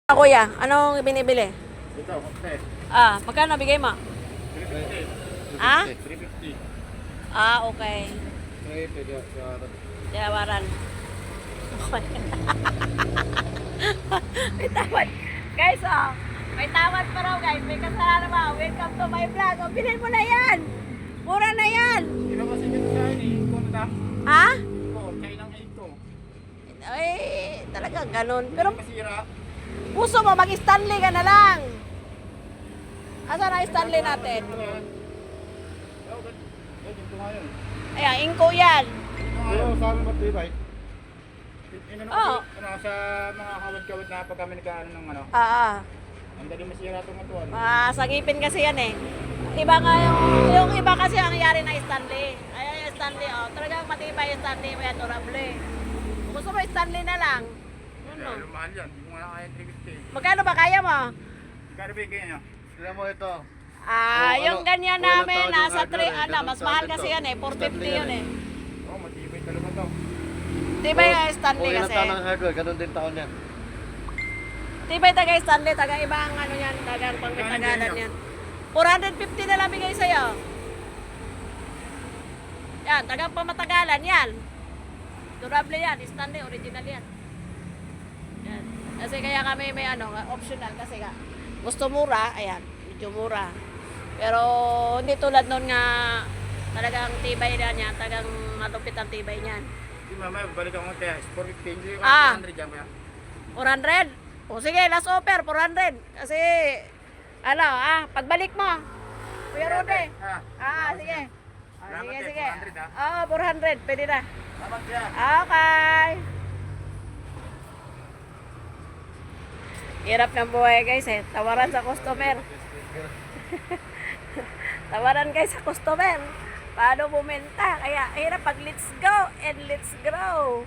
Kuya, anong binibili? Ito, okay. Magkano bigay mo? 350. Ah? 350. Okay. Okay, pwede. Tawaran. May tawad. Guys, may tawad pa raw guys. May kasalanan ba? Welcome to my vlog. Bilhin mo na yan. Mura na yan. Hindi ba kasi ito sa akin eh? Ito na. Ha? Ito, China ng ito. Ay, talaga ganun. Pero Masira. puso mo, mag-Stanley ka na lang. Asan ang Stanley natin? Ito nga yun. Ayan, inko yan. Pero sa amin matibay. Oo. Sa mga kawad-kawad na pag kami nagkaano ng ano. Ang dali masira itong ito. Sagipin kasi yan eh. Iba nga yung iba kasi ang nangyari na Stanley. Ayan yung Stanley, talagang matibay yung Stanley, may durable. Kung gusto mo Stanley na lang. Ano? Mahal yan. Hindi mo nga kaya 350. Magkano ba kaya mo? Kaya bigay nyo. Sila mo ito. Yung ganyan ano namin, tawag yung nasa hardware 3, eh, ganun mas tawag mahal ito. kasi yan eh, 450 yun eh. Oo, matibay talaga to. Tibay yung Stanley kasi. Ilang taon ang hardware, ganun din taon yan. Tibay taga Stanley, taga iba ang ano yan, taga ang pangmitagalan yan. 450 na lang bigay sa'yo. Yan, taga pamatagalan yan. Durable yan, Stanley, original yan. Yan. Kasi kaya kami may optional kasi gusto mura, ayan, medyo mura. Pero hindi tulad nun nga talagang tibay na niya, talagang malupit ang tibay niyan. Hindi mamaya, balik ako ng test. 450. Hindi ko 400 dyan kaya. 400? O sige, last offer, 400. Kasi, pagbalik mo. Kuya Rude. Sige. Salamat, Sige, eh, sige. 400 400, pwede na. Salamat yan. Okay. Hirap ng buhay guys eh. Tawaran sa customer. Tawaran guys sa customer. Paano bumenta? Kaya hirap pag let's go and let's grow.